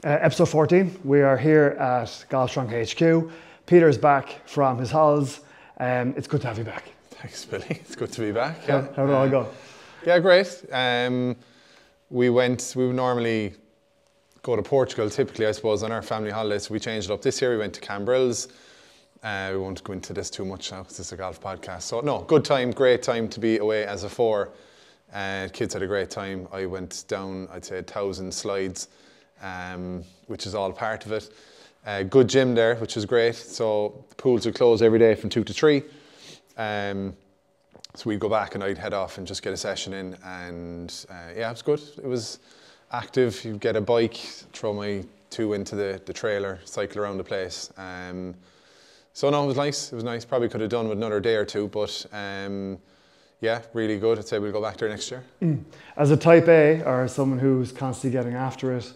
Episode 14. We are here at Golf Strong HQ. Peter's back from his halls. It's good to have you back. Thanks, Billy. It's good to be back. How did it all go? Yeah, great. We would normally go to Portugal, typically, I suppose, on our family holidays. We changed it up this year. We went to Cambrils. We won't go into this too much now because it's a golf podcast. So, no, good time, great time to be away as a four. Kids had a great time. I went down, I'd say, 1,000 slides, which is all part of it. Good gym there, which is great. So the pools would close every day from 2 to 3. So we'd go back and I'd head off and just get a session in. And yeah, it was good. It was active. You'd get a bike, throw my 2 into the trailer, cycle around the place. So no, it was nice. It was nice. Probably could have done with another day or 2, but yeah, really good. I'd say we'll go back there next year. As a type A, or someone who's constantly getting after it,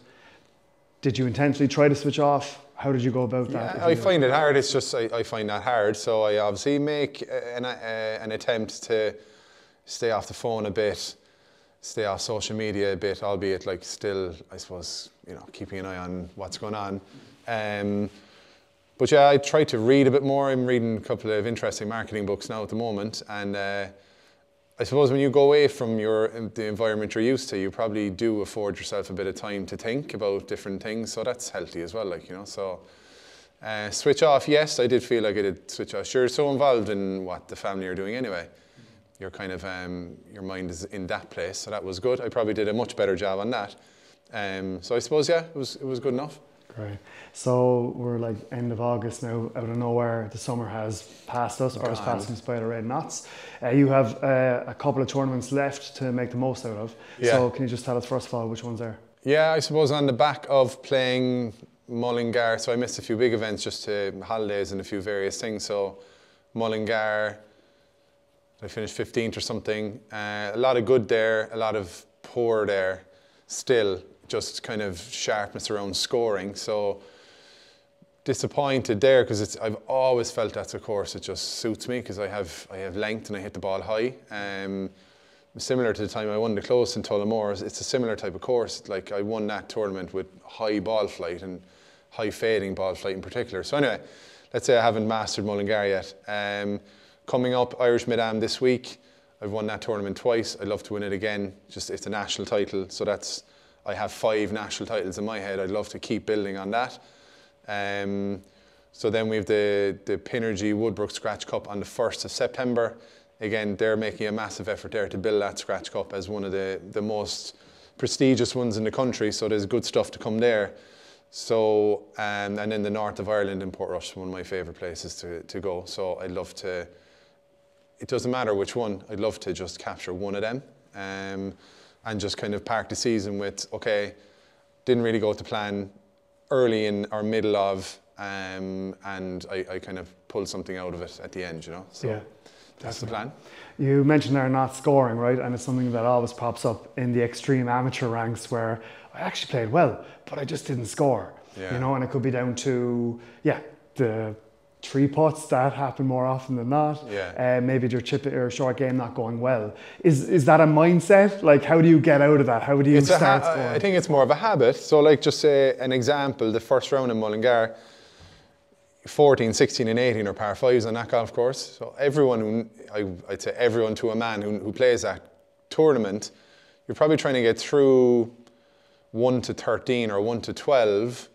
did you intentionally try to switch off? How did you go about that? Yeah, I find it hard. It's just I find that hard. So I obviously make an attempt to stay off the phone a bit, stay off social media a bit, albeit like still, I suppose, keeping an eye on what's going on. But yeah, I try to read a bit more. I'm reading a couple of interesting marketing books now at the moment, and I suppose when you go away from the environment you're used to, you probably do afford yourself a bit of time to think about different things. So that's healthy as well, So switch off, yes, I did feel like I did switch off. Sure, you're so involved in what the family are doing anyway. You're kind of, your mind is in that place, so that was good. I probably did a much better job on that. So I suppose, yeah, it was good enough. Great. So we're like end of August now, out of nowhere, the summer has passed us, or has passed us by the red knots. You have a couple of tournaments left to make the most out of. Yeah. So can you just tell us first of all which ones are? Yeah, I suppose on the back of playing Mullingar, so I missed a few big events just to holidays and a few various things. So Mullingar, I finished 15th or something. A lot of good there, a lot of poor there still. Just kind of sharpness around scoring. So disappointed there because I've always felt that's a course that just suits me because I have length and I hit the ball high. Similar to the time I won the Close in Tullamore, it's a similar type of course. Like I won that tournament with high ball flight and high fading ball flight in particular. So anyway, let's say I haven't mastered Mullingar yet. Coming up, Irish Mid-Am this week. I've won that tournament twice. I'd love to win it again. Just it's a national title, so I have 5 national titles in my head. I'd love to keep building on that. So then we have the Pinergy Woodbrook Scratch Cup on the 1st of September. Again, they're making a massive effort there to build that Scratch Cup as one of the most prestigious ones in the country. So there's good stuff to come there. So and then the north of Ireland in Portrush, one of my favourite places to go. So I'd love to. It doesn't matter which one. I'd love to just capture one of them. And just kind of park the season with, okay, didn't really go to plan early in or middle of, and I kind of pulled something out of it at the end, So yeah, that's the plan. You mentioned they're not scoring, right? And it's something that always pops up in the extreme amateur ranks where I actually played well, but I just didn't score, and it could be down to, the 3 putts that happen more often than not. Yeah. Maybe your chip or short game not going well. Is that a mindset? Like, how do you get out of that? How do you start scoring? I think it's more of a habit. So, like, just say an example: the first round in Mullingar, 14, 16, and 18 are par 5s on that golf course. So everyone I'd say everyone to a man who plays that tournament, you're probably trying to get through 1 to 13 or 1 to 12.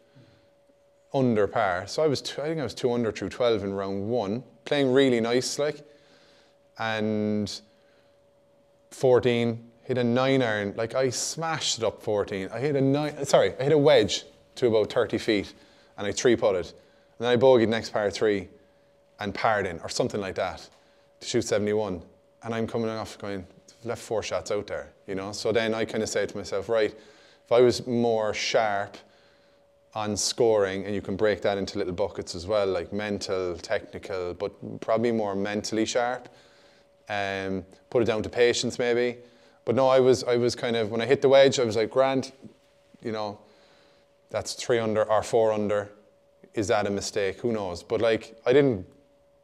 Under par. So I think I was 2 under through 12 in round 1, playing really nice, and 14, hit a 9-iron, I smashed it up 14. I hit a wedge to about 30 feet, and I 3-putted. And then I bogeyed next par 3, and parred in, or something like that, to shoot 71. And I'm coming off going, left 4 shots out there, So then I kind of say to myself, right, if I was more sharp on scoring, and you can break that into little buckets as well, like mental, technical, but probably more mentally sharp. Put it down to patience maybe. But no, I was kind of, when I hit the wedge, I was like, grand, that's 3 under or 4 under. Is that a mistake? Who knows? But I didn't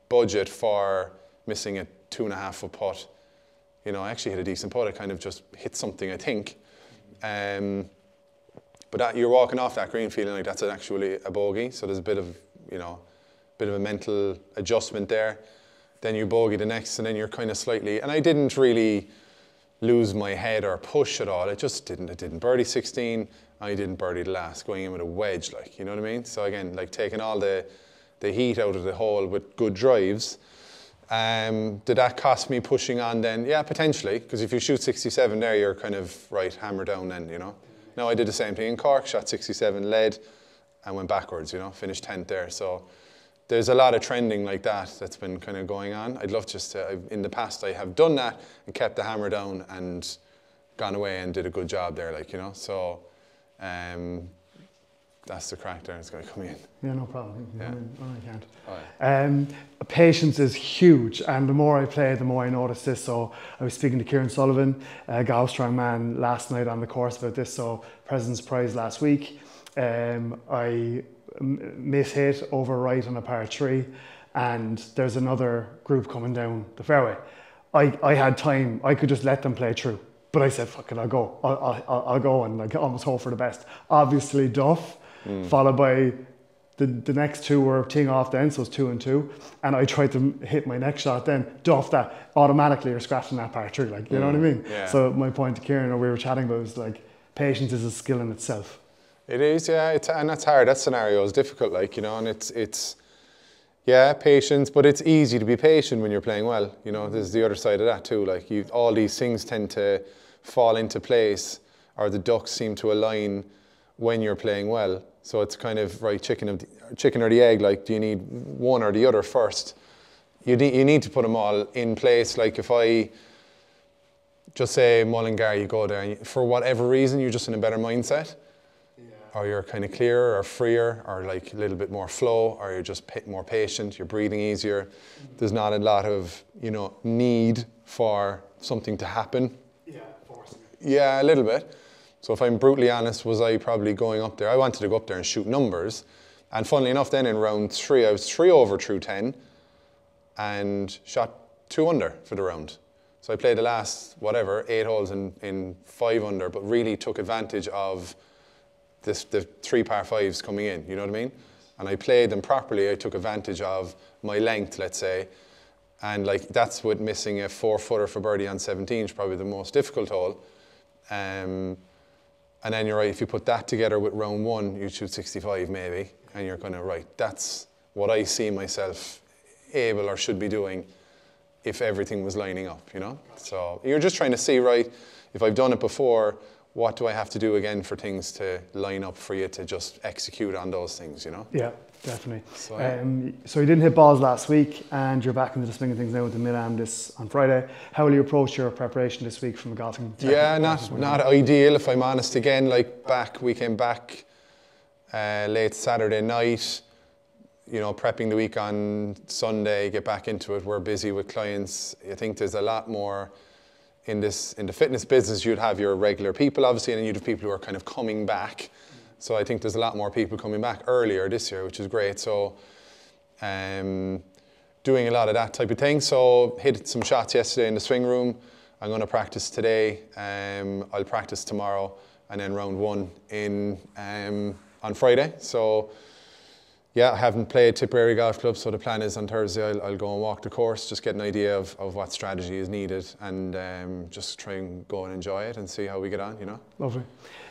budget for missing a 2.5-foot putt. I actually hit a decent putt. I kind of just hit something, I think. But you're walking off that green feeling like that's actually a bogey. So there's a bit of, bit of a mental adjustment there. Then you bogey the next, and then you're kind of slightly, and I didn't really lose my head or push at all. It didn't birdie 16. I didn't birdie the last, going in with a wedge, like, you know what I mean? So again, like taking all the heat out of the hole with good drives. Did that cost me pushing on then? Yeah, potentially, because if you shoot 67 there, you're kind of, right, hammer down then, No, I did the same thing in Cork, shot 67, led, and went backwards, finished 10th there. So there's a lot of trending like that's been kind of going on. I'd love just to, in the past I have done that and kept the hammer down and gone away and did a good job there, like, So that's the crack there. It's going to come in. Yeah, no problem. Yeah. I can't. Right. Patience is huge, and the more I play, the more I notice this. So I was speaking to Kieran Sullivan, a golf strong man, last night on the course about this. So President's Prize last week. I mishit over right on a par 3, and there's another group coming down the fairway. I had time. I could just let them play through. But I said, fuck it, I'll go. I'll go and like almost hope for the best. Obviously, duff, followed by the next two were teeing off then, so it's 2 and 2. And I tried to hit my next shot then, duff that. Automatically, you're scratching that par 3, like, you know what I mean? Yeah. So my point to Kieran, or we were chatting about, was like, patience is a skill in itself. It is, yeah, and that's hard. That scenario is difficult, like, and it's yeah, patience, but it's easy to be patient when you're playing well. There's the other side of that too. Like, all these things tend to fall into place, or the ducks seem to align when you're playing well. So it's kind of, right, chicken or the egg. Like, do you need one or the other first? You need to put them all in place. Like, if I just say Mullingar, you go there, and for whatever reason you're just in a better mindset. Or you're kind of clearer or freer, or like a little bit more flow, or you're just more patient, you're breathing easier. There's not a lot of, need for something to happen. Yeah, forcing it. Yeah, a little bit. So if I'm brutally honest, was I probably going up there? I wanted to go up there and shoot numbers. And funnily enough, then in round 3, I was 3 over through 10 and shot 2 under for the round. So I played the last, 8 holes in 5 under, but really took advantage of the 3 par 5s coming in, you know what I mean? And I played them properly. I took advantage of my length, let's say, and like that's what missing a 4-footer for birdie on 17 is probably the most difficult hole. And then you're right, if you put that together with round 1, you shoot 65 maybe, and you're kind of right. That's what I see myself able or should be doing if everything was lining up, So you're just trying to see, right, if I've done it before, what do I have to do again for things to line up for you to just execute on those things, Yeah, definitely. So, so you didn't hit balls last week, and you're back into the swing of things now with the Mid-Am on Friday. How will you approach your preparation this week from a golfing? Yeah, not ideal, if I'm honest. Again, we came back late Saturday night, prepping the week on Sunday, get back into it. We're busy with clients. I think there's a lot more in the fitness business. You'd have your regular people, obviously, and then you'd have people who are kind of coming back. So I think there's a lot more people coming back earlier this year, which is great. So doing a lot of that type of thing. So hit some shots yesterday in the swing room. I'm going to practice today. I'll practice tomorrow, and then round 1 on Friday. So yeah, I haven't played Tipperary Golf Club, so the plan is on Thursday I'll go and walk the course, just get an idea of what strategy is needed, and just try and go and enjoy it and see how we get on, Lovely.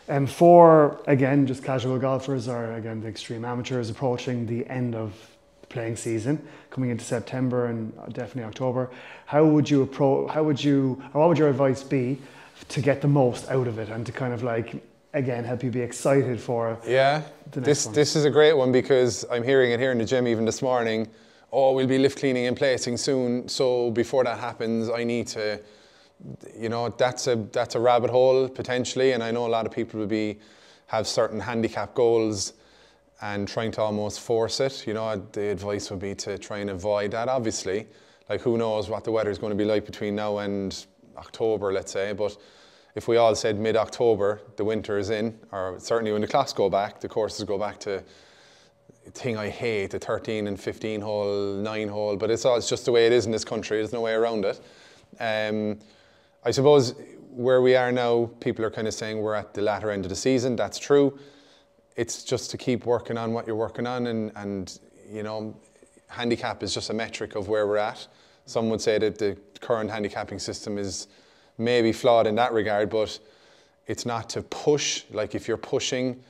And for, again, just casual golfers, or again, the extreme amateurs approaching the end of the playing season, coming into September and definitely October, what would your advice be to get the most out of it and to kind of like, again, help you be excited for the next one? This is a great one, because I'm hearing it here in the gym even this morning. Oh, we'll be lift cleaning and placing soon, so before that happens, I need to, that's a rabbit hole potentially, and I know a lot of people will have certain handicap goals and trying to almost force it. The advice would be to try and avoid that, obviously. Like, who knows what the weather's going to be like between now and October, let's say, but if we all said mid-October, the winter is in, or certainly when the clocks go back, the courses go back to the thing I hate, the 13 and 15 hole, 9 hole, but it's just the way it is in this country. There's no way around it. I suppose where we are now, people are kind of saying we're at the latter end of the season. That's true. It's just to keep working on what you're working on, and you know, handicap is just a metric of where we're at. Some would say that the current handicapping system is maybe flawed in that regard, but it's not to push. Like if you're pushing,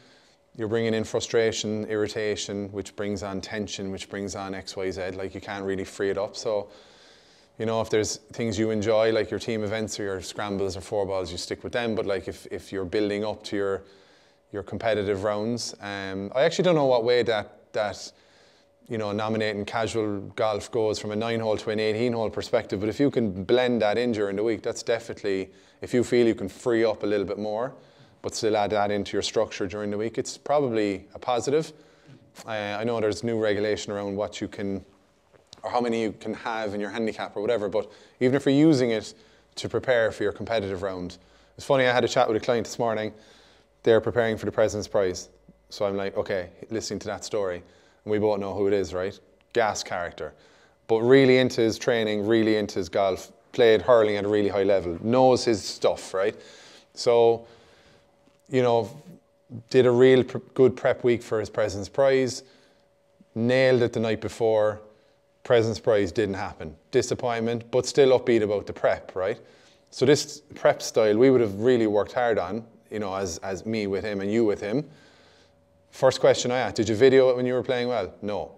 you're bringing in frustration, irritation, which brings on tension, which brings on X, Y, Z. Like you can't really free it up. So, you know, if there's things you enjoy, like your team events or your scrambles or four balls, you stick with them. But like if you're building up to your competitive rounds, I actually don't know what way that you know, nominating casual golf goes from a 9-hole to an 18-hole perspective. But if you can blend that in during the week, that's definitely, if you feel you can free up a little bit more, but still add that into your structure during the week, it's probably a positive. I know there's new regulation around what you can, or how many you can have in your handicap or whatever, but even if you're using it to prepare for your competitive round. It's funny, I had a chat with a client this morning. They're preparing for the President's Prize. So I'm like, okay, listening to that story. And we both know who it is, right? Gas character. But really into his training, really into his golf, played hurling at a really high level, knows his stuff, right? So, you know, did a real good prep week for his President's Prize, nailed it the night before. President's Prize didn't happen. Disappointment, but still upbeat about the prep, right? So this prep style we would have really worked hard on, you know, as me with him and you with him. First question I asked, did you video it when you were playing well? No.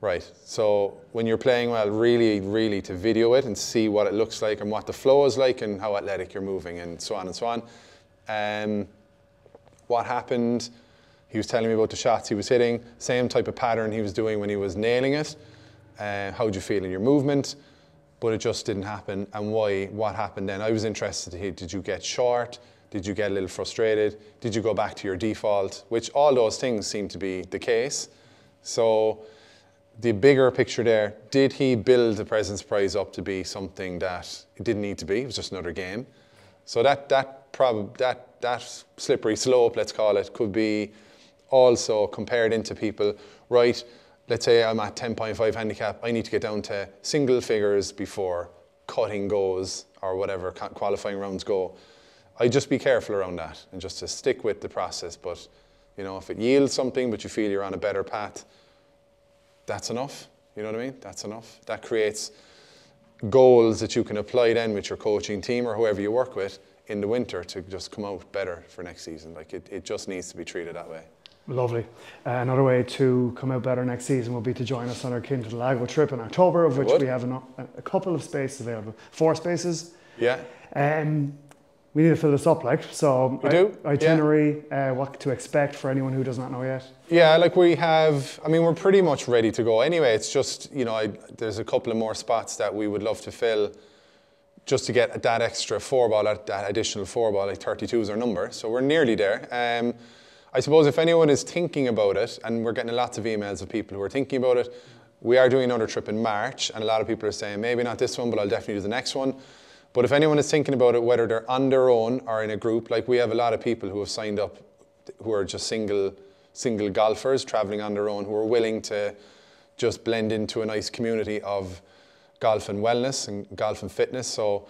Right, so when you're playing well, really, really to video it and see what it looks like and what the flow is like and how athletic you're moving and so on and so on. What happened, he was telling me about the shots he was hitting, same type of pattern he was doing when he was nailing it. How'd you feel in your movement? But it just didn't happen. And why? What happened then? I was interested to hear, did you get short? Did you get a little frustrated? Did you go back to your default? Which all those things seem to be the case. So the bigger picture there, did he build the President's Prize up to be something that it didn't need to be? It was just another game. So that slippery slope, let's call it, could be also compared into people, right, let's say I'm at 10.5 handicap, I need to get down to single figures before cutting goes or whatever qualifying rounds go. I just be careful around that and just to stick with the process. But, you know, if it yields something but you feel you're on a better path, that's enough. You know what I mean? That's enough. That creates goals that you can apply then with your coaching team or whoever you work with in the winter to just come out better for next season. Like it just needs to be treated that way. Lovely. Another way to come out better next season will be to join us on our Quinta Lago trip in October, of which we have a couple of spaces available. 4 spaces. Yeah. We need to fill this up, like, so. We do? Itinerary, what to expect for anyone who does not know yet. Yeah, like we have, I mean, we're pretty much ready to go anyway. It's just, you know, there's a couple of more spots that we would love to fill just to get that extra 4-ball, that additional 4-ball, like 32 is our number. So we're nearly there. I suppose if anyone is thinking about it, and we're getting lots of emails of people who are thinking about it, we are doing another trip in March, and a lot of people are saying, maybe not this one, but I'll definitely do the next one. But if anyone is thinking about it, whether they're on their own or in a group, like we have a lot of people who have signed up who are just single golfers traveling on their own, who are willing to just blend into a nice community of golf and wellness and golf and fitness. So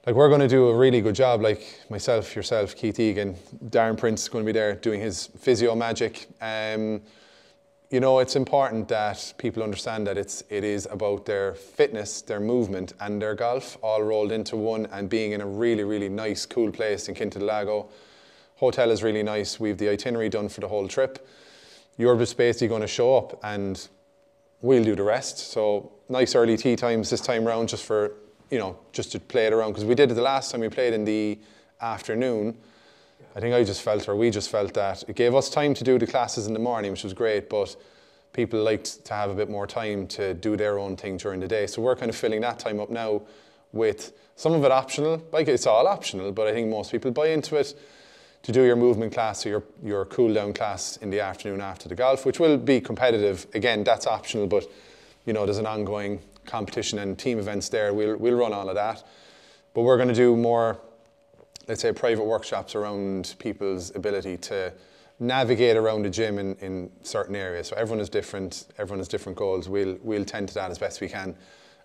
like we're going to do a really good job, like myself, yourself, Keith Egan, Darren Prince is going to be there doing his physio magic. You know, it's important that people understand that it is about their fitness, their movement and their golf all rolled into one, and being in a really, really nice, cool place in Quinta Lago. Hotel is really nice. We have the itinerary done for the whole trip. You're just basically going to show up and we'll do the rest. So nice early tee times this time round, just for, you know, just to play it around. Because we did it the last time we played in the afternoon. I think we just felt that it gave us time to do the classes in the morning, which was great, but people liked to have a bit more time to do their own thing during the day. So we're kind of filling that time up now with some of it optional. Like it's all optional, but I think most people buy into it to do your movement class or your cool down class in the afternoon after the golf, which will be competitive. Again, that's optional, but you know, there's an ongoing competition and team events there. We'll run all of that. But we're going to do more, let's say, private workshops around people's ability to navigate around the gym in certain areas. So everyone is different, everyone has different goals. We'll tend to that as best we can.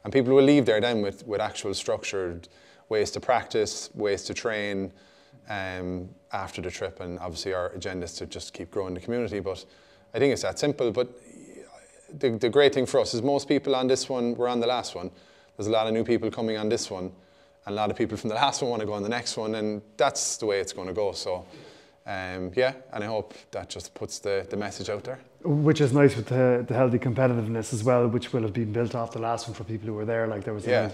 And people will leave there then with actual structured ways to practice, ways to train after the trip, and obviously our agenda is to just keep growing the community. But I think it's that simple. But the great thing for us is most people on this one were on the last one. There's a lot of new people coming on this one, and a lot of people from the last one want to go on the next one, and that's the way it's going to go. So yeah, and I hope that just puts the message out there. Which is nice with the healthy competitiveness as well, which will have been built off the last one for people who were there. Like there was yeah,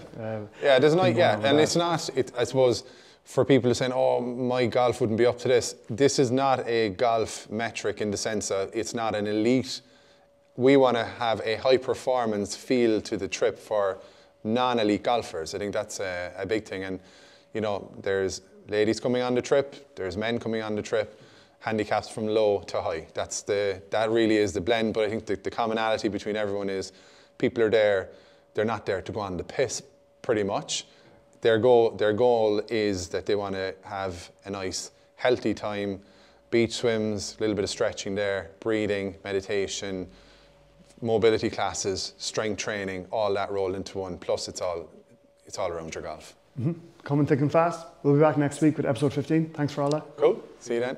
there's not and it's not. I suppose for people who are saying, "Oh, my golf wouldn't be up to this." This is not a golf metric in the sense that it's not an elite. We want to have a high performance feel to the trip for non-elite golfers. I think that's a big thing. And you know, there's ladies coming on the trip, there's men coming on the trip, handicaps from low to high. That really is the blend. But I think the commonality between everyone is people are there. They're not there to go on the piss, pretty much. Their goal is that they want to have a nice, healthy time. Beach swims, a little bit of stretching there, breathing, meditation, mobility classes, strength training, all that rolled into one. Plus, it's all around your golf. Coming thick and fast. We'll be back next week with episode 15. Thanks for all that. Cool. See you then.